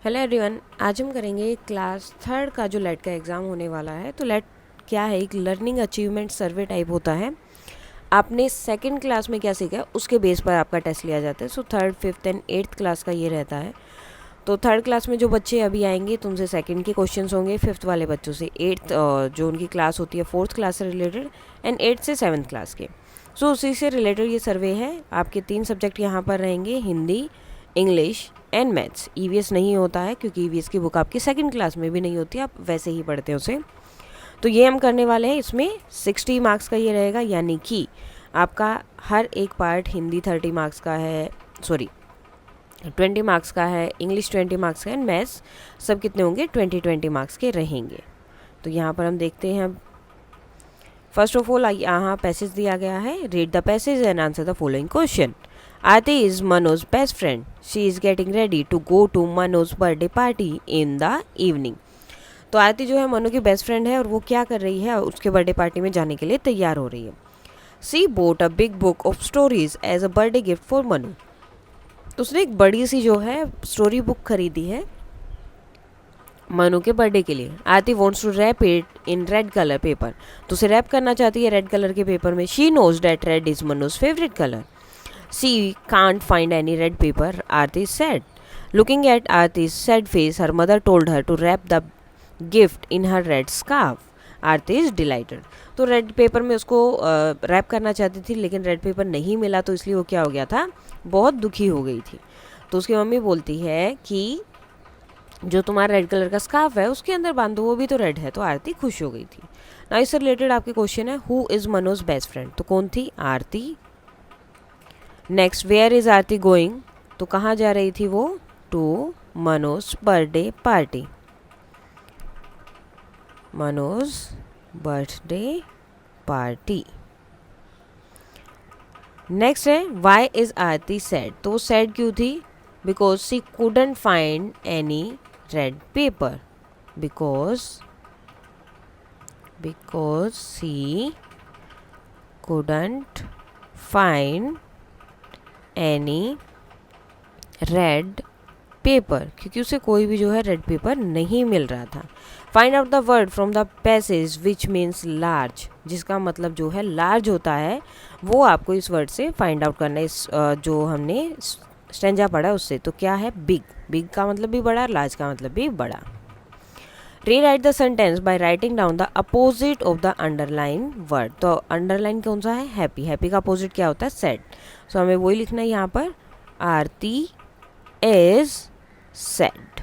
Hello everyone, आज हम करेंगे क्लास थर्ड का जो लेट का एग्ज़ाम होने वाला है। तो लेट क्या है, एक लर्निंग अचीवमेंट सर्वे टाइप होता है। आपने सेकंड क्लास में क्या सीखा है उसके बेस पर आपका टेस्ट लिया जाता है। So third, fifth and eighth class का ये रहता है। तो थर्ड क्लास में जो बच्चे अभी आएंगे तो उनसे सेकंड के क्वेश्चंस होंगे, फिफ्थ वाले बच्चों से एट्थ जो उनकी क्लास होती है फोर्थ क्लास से रिलेटेड, एंड एट्थ से सेवन्थ क्लास के। सो उसी से रिलेटेड ये सर्वे है। आपके 3 सब्जेक्ट यहाँ पर रहेंगे, Hindi, English and maths. EVS नहीं होता है क्योंकि ईवीएस की बुक आपकी सेकंड क्लास में भी नहीं होती, आप वैसे ही पढ़ते हैं उसे। तो ये हम करने वाले हैं। इसमें 60 मार्क्स का ये रहेगा, यानी कि आपका हर एक पार्ट हिंदी 30 मार्क्स का है, सॉरी 20 मार्क्स का है, इंग्लिश 20 मार्क्स का है, एंड मैथ्स सब कितने होंगे 20 मार्क्स के रहेंगे। तो यहाँ पर हम देखते हैं। अब फर्स्ट ऑफ ऑल यहाँ पैसेज दिया गया है, read the passage and answer the following question. Aarti is Mano's best friend. She is getting ready to go to Mano's birthday party in the evening. तो आरती जो है मनु की बेस्ट फ्रेंड है और वो क्या कर रही है, उसके बर्थडे पार्टी में जाने के लिए तैयार हो रही है। She bought a big book of stories as a birthday gift for Manu. तो उसने एक बड़ी सी जो है स्टोरी बुक खरीदी है मनु के बर्थडे के लिए। Aarti wants to wrap it in red colour paper. तो उसे रैप करना चाहती है रेड कलर के पेपर में। She knows that red is Manu's favourite colour. She can't find any red paper, Aarti said. Looking at Aarti's sad face, her mother told her to wrap the gift in her red scarf. Aarti is delighted. तो red pepper में उसको rap करना चाहती थी, लेकिन red pepper नहीं मिला, तो इसलिए वो क्या हो गया था, बहुत दुखी हो गई थी। तो उसकी मम्मी बोलती है कि जो तुम्हारा रेड कलर का स्कार्फ है उसके अंदर बांधो, वो भी तो रेड है। तो आरती खुश हो गई थी ना। इससे रिलेटेड आपके क्वेश्चन है, who is Manoj best friend. तो कौन थी, Aarti. Next, where is Aarti going. तो कहाँ जा रही थी वो, to Manoj birthday party. Manoj birthday party. Next है, वाई इज आरती सैड। तो वो सैड क्यों थी, because she couldn't find any red paper. Because she couldn't find any red paper, क्योंकि उसे कोई भी जो है रेड पेपर नहीं मिल रहा था। Find out the word from the passage which means large, जिसका मतलब जो है लार्ज होता है, वो आपको इस वर्ड से फाइंड आउट करना है। इस जो हमने स्टेंजा पढ़ा उससे। तो क्या है, बिग। बिग का मतलब भी बड़ा, लार्ज का मतलब भी बड़ा। Rewrite the sentence by writing down the opposite of the underline word. तो अंडरलाइन कौन सा है, हैप्पी। हैप्पी का अपोजिट क्या होता है, सैड। सो हमें वही लिखना है यहाँ पर, आरती इज सैड।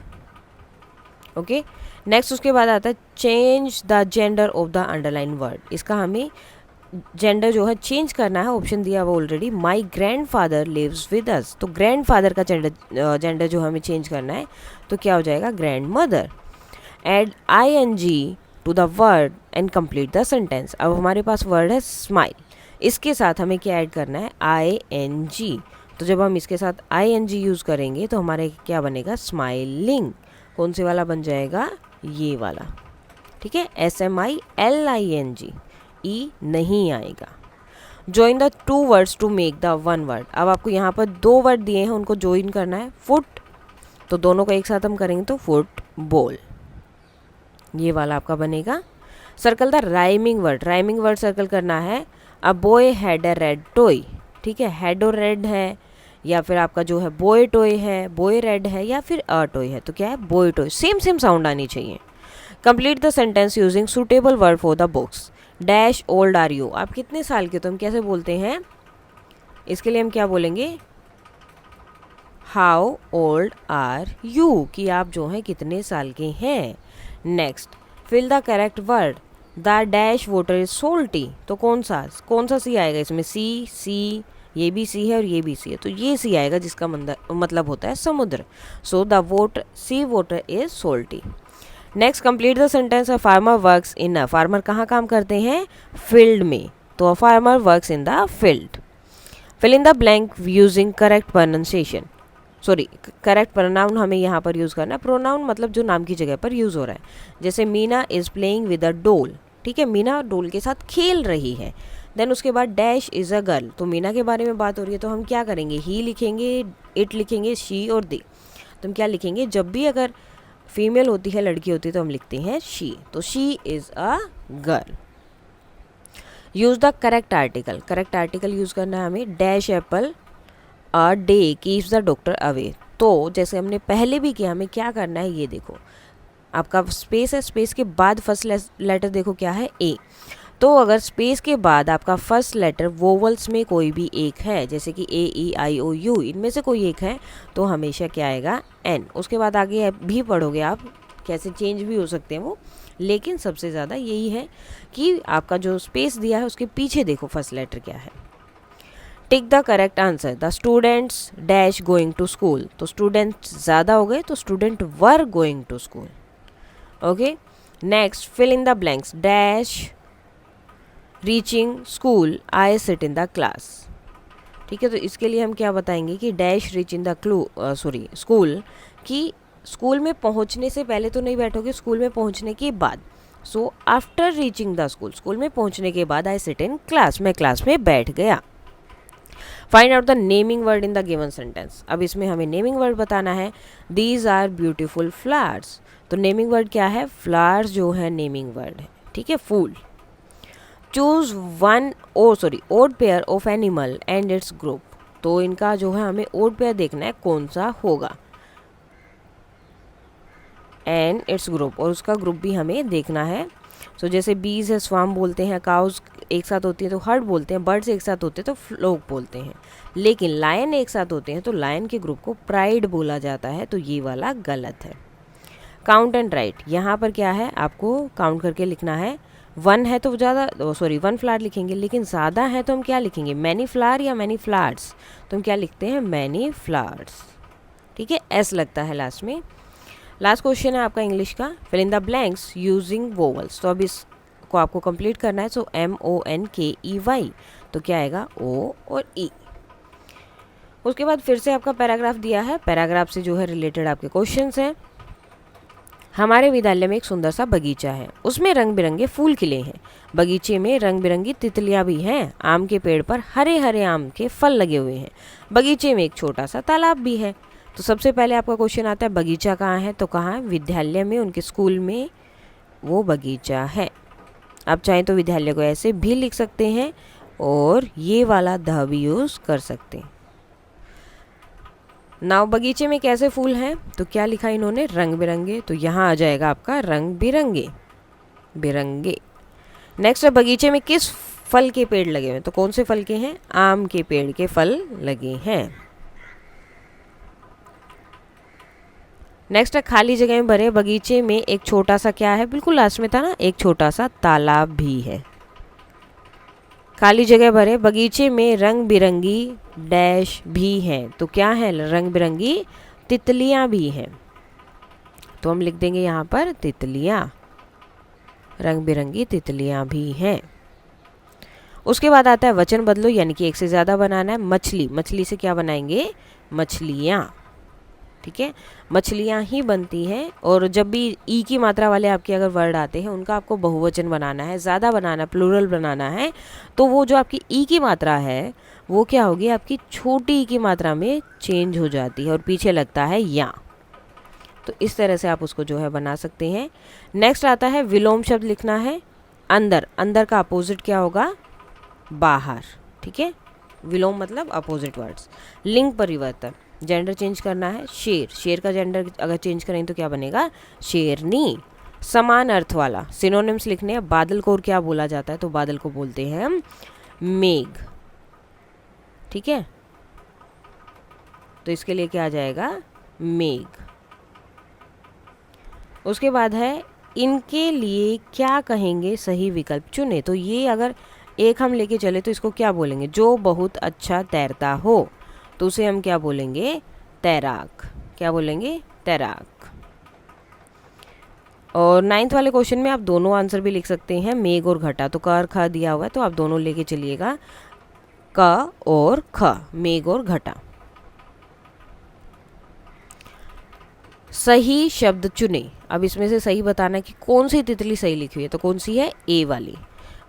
ओके। नेक्स्ट उसके बाद आता है, change the gender of the underline word. इसका हमें जेंडर जो है चेंज करना है। ऑप्शन दिया हुआ already, my grandfather lives with us. तो ग्रैंड फादर का जेंडर जो हमें चेंज करना है, तो क्या हो जाएगा, grandmother. Add ing to the word and complete the sentence. अब हमारे पास वर्ड है स्माइल, इसके साथ हमें क्या ऐड करना है, ing। तो जब हम इसके साथ ing यूज़ करेंगे तो हमारे क्या बनेगा, स्माइलिंग। कौन से वाला बन जाएगा, ये वाला। ठीक है, SMILING, ई नहीं आएगा। Join the 2 words to make the 1 word. अब आपको यहाँ पर 2 वर्ड दिए हैं, उनको ज्वाइन करना है। फुट, तो दोनों को एक साथ हम करेंगे तो फुट बॉल, ये वाला आपका बनेगा। Circle the rhyming word. Rhyming word circle करना है। A boy had a red toy. ठीक है, हैड और रेड है, या फिर आपका जो है बॉय टॉय है, बॉय रेड है, या फिर अ टॉय है। तो क्या है, boy toy. Same same sound आनी चाहिए। Complete the sentence using suitable word for the books. Dash old are you. आप कितने साल के, तो हम कैसे बोलते हैं, इसके लिए हम क्या बोलेंगे, हाउ ओल्ड आर यू, कि आप जो हैं कितने साल के हैं। Next, fill the correct word. The dash water is salty. तो कौन सा सी आएगा इसमें, सी, ये भी सी है और ये भी सी है, तो ये सी आएगा, जिसका मतलब होता है समुद्र। So the sea water is salty. Next, complete the sentence, a farmer works in a. Farmer कहाँ काम करते हैं, फील्ड में। तो a farmer works in the field. Fill in the blank using correct pronunciation. Sorry, correct pronoun हमें यहाँ पर use करना है। प्रोनाउन मतलब जो नाम की जगह पर यूज़ हो रहा है। जैसे Meena is playing with a डोल। ठीक है, मीना डोल के साथ खेल रही है। देन उसके बाद डैश इज़ अ गर्ल। तो मीना के बारे में बात हो रही है, तो हम क्या करेंगे, ही लिखेंगे, इट लिखेंगे, शी और दे। तो हम क्या लिखेंगे, जब भी अगर फीमेल होती है, लड़की होती है, तो हम लिखते हैं शी, तो she is a girl. Use the correct article, correct article use करना है हमें, dash Apple a day keeps the doctor away. तो जैसे हमने पहले भी किया, हमें क्या करना है, ये देखो आपका स्पेस है, स्पेस के बाद फर्स्ट लेटर देखो क्या है, ए। तो अगर स्पेस के बाद आपका फर्स्ट लेटर वोवल्स में कोई भी एक है, जैसे कि ए ई आई ओ यू, इनमें से कोई एक है, तो हमेशा क्या आएगा, एन। उसके बाद आगे भी पढ़ोगे आप, कैसे चेंज भी हो सकते हैं वो, लेकिन सबसे ज़्यादा यही है कि आपका जो स्पेस दिया है उसके पीछे देखो फर्स्ट लेटर क्या है। Tick the correct answer, the students dash going to school, तो स्टूडेंट्स ज़्यादा हो गए, तो student were going to school. Okay, next fill in the blanks, dash reaching school I sit in the class. ठीक है, तो इसके लिए हम क्या बताएंगे कि dash reach in the school, कि स्कूल में पहुंचने से पहले तो नहीं बैठोगे, स्कूल में पहुंचने के बाद। So after reaching the school, school में पहुंचने के बाद आई सिट इन क्लास, मैं क्लास में बैठ गया। Find out the naming word in the given sentence, अब इसमें हमें नेमिंग वर्ड बताना है। दीज आर ब्यूटीफुल फ्लावर्स, तो नेमिंग वर्ड क्या है, फ्लावर्स जो है नेमिंग वर्ड है। ठीक है, फूल। Choose one odd pair of animal and its group, तो इनका जो है हमें ओड पेयर देखना है कौन सा होगा, एंड इट्स ग्रुप, और उसका ग्रुप भी हमें देखना है। सो जैसे बीज है स्वाम बोलते हैं, काउज एक साथ होती हैं तो हर्ड बोलते हैं, बर्ड्स एक साथ होते हैं तो फ्लोक बोलते हैं, लेकिन लायन एक साथ होते हैं तो लायन के ग्रुप को प्राइड बोला जाता है, तो ये वाला गलत है। काउंट एंड राइट, यहाँ पर क्या है, आपको काउंट करके लिखना है। वन है तो ज़्यादा, वन फ्लावर लिखेंगे, लेकिन ज़्यादा है तो हम क्या लिखेंगे, मैनी फ्लावर या मैनी फ्लावर्स, तो हम क्या लिखते हैं, मैनी फ्लावर्स। ठीक है, एस लगता है लास्ट में। लास्ट क्वेश्चन है आपका इंग्लिश का, fill in the blanks using vowels, तो अब इसको आपको कंप्लीट करना है। सो MONKEY, तो क्या आएगा, ओ और ई। उसके बाद फिर से आपका पैराग्राफ दिया है, पैराग्राफ से जो है रिलेटेड आपके क्वेश्चंस हैं। हमारे विद्यालय में एक सुंदर सा बगीचा है, उसमें रंग बिरंगे फूल खिले हैं, बगीचे में रंग बिरंगी तितलियां भी हैं, आम के पेड़ पर हरे हरे आम के फल लगे हुए हैं, बगीचे में एक छोटा सा तालाब भी है। तो सबसे पहले आपका क्वेश्चन आता है बगीचा कहाँ है, तो कहाँ है, विद्यालय में, उनके स्कूल में वो बगीचा है। आप चाहें तो विद्यालय को ऐसे भी लिख सकते हैं और ये वाला द भी यूज़ कर सकते हैं। नाव बगीचे में कैसे फूल हैं, तो क्या लिखा इन्होंने, रंग बिरंगे, तो यहाँ आ जाएगा आपका रंग बिरंगे, बिरंगे। नेक्स्ट है बगीचे में किस फल के पेड़ लगे हुए हैं, तो कौन से फल के हैं, आम के पेड़ के फल लगे हैं। नेक्स्ट है खाली जगह में भरे बगीचे में एक छोटा सा, क्या है, बिल्कुल लास्ट में था ना, एक छोटा सा तालाब भी है। खाली जगह भरे बगीचे में रंग बिरंगी डैश भी हैं, तो क्या है, रंग बिरंगी तितलियां भी हैं, तो हम लिख देंगे यहाँ पर तितलियां, रंग बिरंगी तितलियां भी हैं। उसके बाद आता है वचन बदलो, यानी कि एक से ज़्यादा बनाना है। मछली, मछली से क्या बनाएंगे, मछलियाँ। ठीक है, मछलियाँ ही बनती हैं, और जब भी ई की मात्रा वाले आपके अगर वर्ड आते हैं उनका आपको बहुवचन बनाना है, ज़्यादा बनाना, प्लूरल बनाना है, तो वो जो आपकी ई की मात्रा है वो क्या होगी, आपकी छोटी ई की मात्रा में चेंज हो जाती है और पीछे लगता है या, तो इस तरह से आप उसको जो है बना सकते हैं। नेक्स्ट आता है विलोम शब्द लिखना है, अंदर, अंदर का अपोजिट क्या होगा, बाहर। ठीक है, विलोम मतलब अपोजिट वर्ड्स। लिंग परिवर्तन, जेंडर चेंज करना है, शेर, शेर का जेंडर अगर चेंज करें तो क्या बनेगा, शेरनी। समान अर्थ वाला, सिनोनिम्स लिखने हैं। बादल को और क्या बोला जाता है, तो बादल को बोलते हैं हम मेघ। ठीक है, तो इसके लिए क्या आ जाएगा, मेघ। उसके बाद है इनके लिए क्या कहेंगे, सही विकल्प चुने, तो ये अगर एक हम लेके चले तो इसको क्या बोलेंगे, जो बहुत अच्छा तैरता हो, तो उसे हम क्या बोलेंगे, तैराक। क्या बोलेंगे, तैराक। और 9th वाले क्वेश्चन में आप दोनों आंसर भी लिख सकते हैं, मेघ और घटा, तो क और ख दिया हुआ है तो आप दोनों लेके चलिएगा, क और ख, मेघ और घटा। सही शब्द चुने, अब इसमें से सही बताना है कि कौन सी तितली सही लिखी हुई है, तो कौन सी है, ए वाली।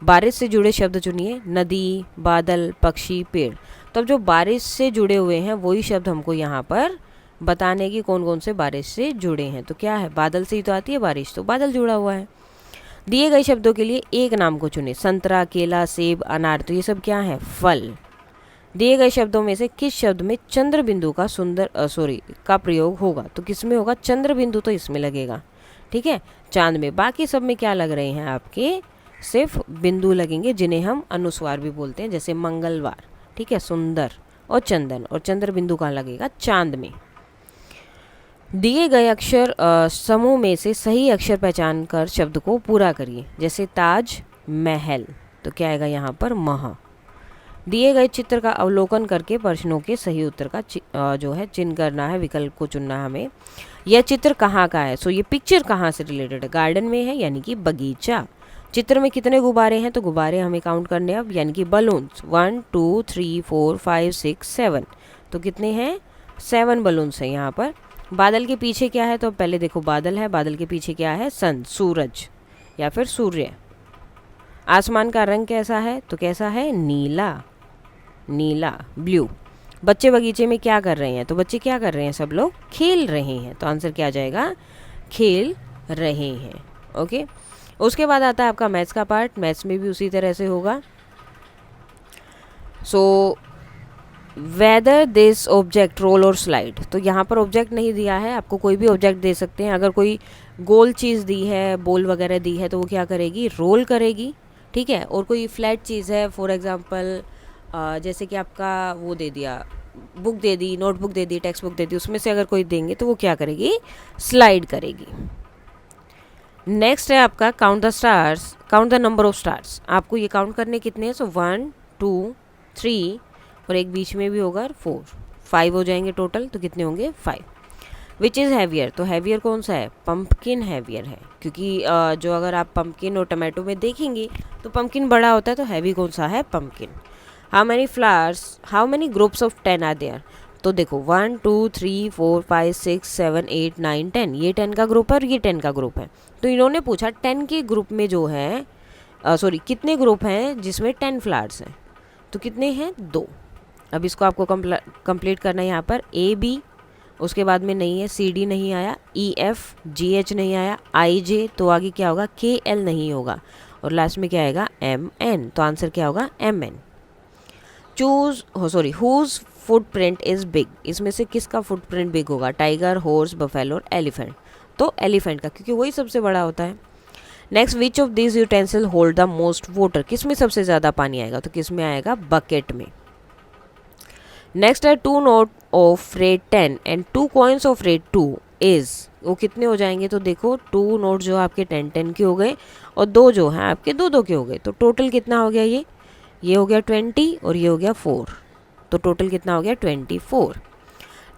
बारिश से जुड़े शब्द चुनिए, नदी, बादल, पक्षी, पेड़, तो अब जो बारिश से जुड़े हुए हैं वही शब्द हमको यहाँ पर बताने की कौन कौन से बारिश से जुड़े हैं। तो क्या है, बादल से ही तो आती है बारिश, तो बादल जुड़ा हुआ है। दिए गए शब्दों के लिए एक नाम को चुने। संतरा, केला, सेब, अनार, तो ये सब क्या है, फल। दिए गए शब्दों में से किस शब्द में चंद्र बिंदु का का प्रयोग होगा। तो किस में होगा, चंद्र बिंदु तो इसमें लगेगा, ठीक है, चांद में। बाकी सब में क्या लग रहे हैं आपके, सिर्फ बिंदु लगेंगे जिन्हें हम अनुस्वार भी बोलते हैं, जैसे मंगलवार, ठीक है, सुंदर और चंदन। और चंद्र बिंदु कहाँ लगेगा, चांद में। दिए गए अक्षर समूह में से सही अक्षर पहचान कर शब्द को पूरा करिए। जैसे ताज महल, तो क्या आएगा यहाँ पर मह। दिए गए चित्र का अवलोकन करके प्रश्नों के सही उत्तर का जो है चिन्ह करना है, विकल्प को चुनना है हमें। यह चित्र कहाँ का है, सो ये पिक्चर कहाँ से रिलेटेड है, गार्डन में है यानी कि बगीचा। चित्र में कितने गुब्बारे हैं, तो गुब्बारे हमें काउंट करने अब, यानी कि बलून्स 1 2 3 4 5 6 7, तो कितने हैं, 7 बलून्स हैं यहाँ पर। बादल के पीछे क्या है, तो पहले देखो बादल है, बादल के पीछे क्या है, सन, सूरज या फिर सूर्य। आसमान का रंग कैसा है, तो कैसा है, नीला, नीला, ब्लू। बच्चे बगीचे में क्या कर रहे हैं, तो बच्चे क्या कर रहे हैं, सब लोग खेल रहे हैं, तो आंसर क्या आ जाएगा, खेल रहे हैं। ओके, उसके बाद आता है आपका मैथ्स का पार्ट। मैथ्स में भी उसी तरह से होगा। So whether this object roll और स्लाइड, तो यहाँ पर ऑब्जेक्ट नहीं दिया है, आपको कोई भी ऑब्जेक्ट दे सकते हैं। अगर कोई गोल चीज़ दी है, बॉल वगैरह दी है, तो वो क्या करेगी, रोल करेगी, ठीक है। और कोई फ्लैट चीज़ है, फॉर एग्जांपल जैसे कि आपका वो दे दिया, बुक दे दी, नोटबुक दे दी, टेक्स्ट बुक दे दी, उसमें से अगर कोई देंगे तो वो क्या करेगी, स्लाइड करेगी। नेक्स्ट है आपका count the stars, count the number of stars. आपको ये काउंट करने कितने हैं, सो 1 2 3 और एक बीच में भी होगा 4, 5 हो जाएंगे टोटल, तो कितने होंगे, 5। विच इज़ हैवियर, तो हैवियर कौन सा है, पंपकिन हैवियर है, क्योंकि जो अगर आप पंपकिन और टमाटो में देखेंगे तो पंपकिन बड़ा होता है, तो हैवी कौन सा है, pumpkin. How many flowers, how many groups of 10 are there, तो देखो 1 2 3 4 5 6 7 8 9 10, ये 10 का ग्रुप है और ये 10 का ग्रुप है। तो इन्होंने पूछा 10 के ग्रुप में जो है कितने ग्रुप हैं जिसमें 10 फ्लावर्स हैं, तो कितने हैं, 2। अब इसको आपको कंप्लीट करना है यहाँ पर, ए बी, उसके बाद में नहीं है, सी डी नहीं आया, ई एफ जी एच नहीं आया, आई जे, तो आगे क्या होगा, के एल नहीं होगा, और लास्ट में क्या आएगा, एम एन, तो आंसर क्या होगा, M N. Whose footprint is big, इसमें से किसका फुटप्रिंट बिग होगा, टाइगर, हॉर्स, बफेलो और एलिफेंट, तो एलिफेंट का, क्योंकि वही सबसे बड़ा होता है। Next, which of this utensil hold the most water, किस में सबसे ज़्यादा पानी आएगा, तो किस में आएगा, बकेट में। नेक्स्ट है 2 note of rate 10 and 2 coins of rate 2 is, वो कितने हो जाएंगे, तो देखो 2 नोट जो आपके 10 के हो गए और 2 जो हैं आपके 2 के हो गए, तो टोटल कितना हो गया, ये हो गया 20 और ये हो गया 4, तो टोटल कितना हो गया, 24।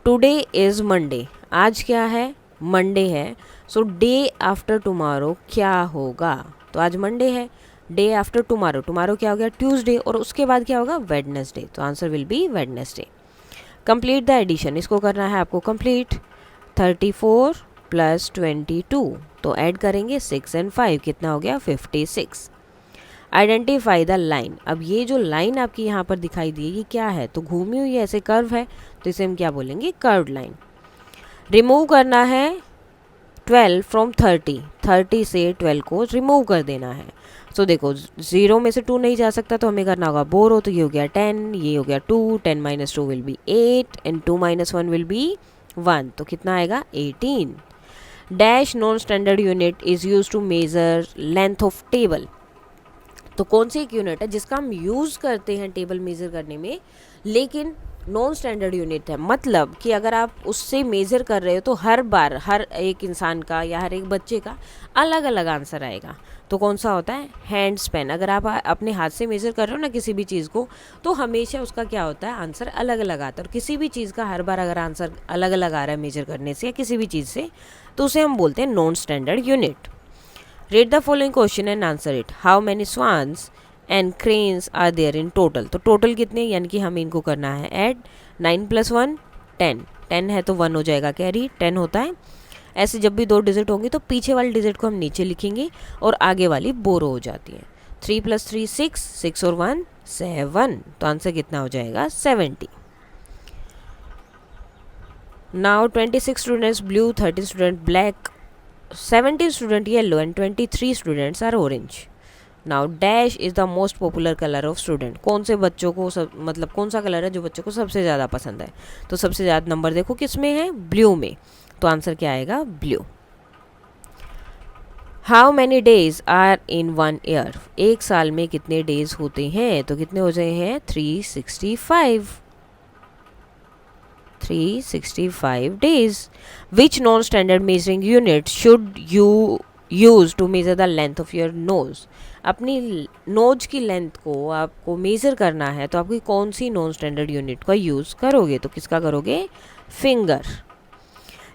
टुडे इज़ मंडे, आज क्या है, मंडे है, सो डे आफ्टर टुमारो क्या होगा, तो आज मंडे है, डे आफ्टर टुमारो, टुमारो क्या हो गया, ट्यूसडे, और उसके बाद क्या होगा, वेडनेसडे, तो answer will be Wednesday. Complete the addition, इसको करना है आपको कंप्लीट। 34 + 22, तो ऐड करेंगे 6 और 5, कितना हो गया, 56। आइडेंटिफाई द लाइन, अब ये जो लाइन आपकी यहाँ पर दिखाई दी ये क्या है, तो घूमी हुई ऐसे कर्व है, तो इसे हम क्या बोलेंगे, कर्व्ड लाइन। रिमूव करना है 12 फ्रॉम 30, 30 से 12 को रिमूव कर देना है। तो देखो 0 में से 2 नहीं जा सकता, तो हमें करना होगा बोरो, तो ये हो गया 10, ये हो गया 2, 10 - 2 will be 8 and 2 - 1 will be 1, तो कितना आएगा, 18। Dash non standard unit is use to measure length of table, तो कौन सी एक यूनिट है जिसका हम यूज़ करते हैं टेबल मेज़र करने में, लेकिन नॉन स्टैंडर्ड यूनिट है, मतलब कि अगर आप उससे मेज़र कर रहे हो तो हर बार हर एक इंसान का या हर एक बच्चे का अलग अलग आंसर आएगा। तो कौन सा होता है, हैंड स्पैन। अगर आप अपने हाथ से मेज़र कर रहे हो ना किसी भी चीज़ को, तो हमेशा उसका क्या होता है, आंसर अलग अलग आता है। और किसी भी चीज़ का हर बार अगर आंसर अलग अलग आ रहा है मेज़र करने से या किसी भी चीज़ से, तो उसे हम बोलते हैं non standard unit. Read the following question and answer it. How many swans and cranes are there in total, तो टोटल कितने, यानी कि हमें इनको करना है ऐड। 9 + 1 10, 10 है तो 1 हो जाएगा, कैरी 10 होता है। ऐसे जब भी 2 डिजिट होंगी तो पीछे वाली डिजिट को हम नीचे लिखेंगे और आगे वाली बोरो हो जाती है। 3 + 3 6, 6 और 1 7, तो आंसर कितना हो जाएगा, 70। Now 26 students blue, 30 student black, 17 student yellow and 23 students are orange. Now dash is the most popular colour of student. कौन से बच्चों को मतलब कौन सा कलर है जो बच्चों को सबसे ज़्यादा पसंद है. तो सबसे ज़्यादा नंबर देखो किस में है, ब्लू में. तो आंसर क्या आएगा, blue. How many days are in 1 year. एक साल में कितने डेज होते हैं. तो कितने हो जाए हैं, 365. 365 days. Which non-standard measuring unit should you use to measure the length of your nose? अपनी नोज की लेंथ को आपको मेज़र करना है तो आपकी कौन सी नॉन स्टैंडर्ड यूनिट का यूज़ करोगे. तो किसका करोगे, finger.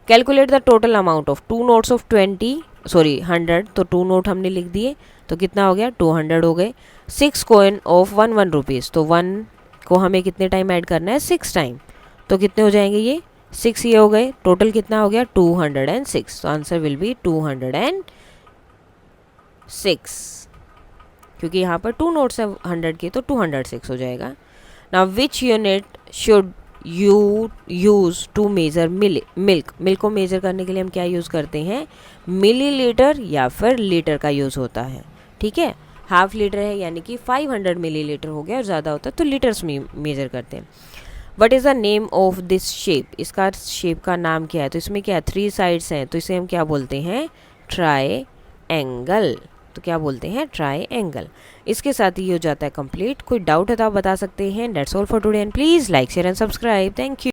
Calculate the total amount of 2 notes of 100. तो 2 नोट हमने लिख दिए तो कितना हो गया, 200 हो गए. 6 कॉइन ऑफ 1 रुपीज़. तो 1 को हमें कितने टाइम ऐड करना है, 6 टाइम. तो कितने हो जाएंगे ये, 6 ये हो गए. टोटल कितना हो गया, 206. तो आंसर विल बी 206, क्योंकि यहाँ पर 2 नोट्स है 100 के, तो 206 हो जाएगा. Now which unit should you use to measure milk. Milk को मेज़र करने के लिए हम क्या यूज़ करते हैं, मिलीलीटर या फिर लीटर का यूज़ होता है. ठीक है, हाफ लीटर है यानी कि 500 मिलीलीटर हो गया, और ज़्यादा होता है तो लीटर्स में मेज़र करते हैं. What is the name of this shape. इसका शेप का नाम क्या है. तो इसमें क्या है, 3 साइड्स हैं, तो इसे हम क्या बोलते हैं, ट्राई एंगल. तो क्या बोलते हैं, ट्राई एंगल. इसके साथ ही हो जाता है कंप्लीट. कोई डाउट है तो आप बता सकते हैं. That's all for today and please like share and subscribe. Thank you.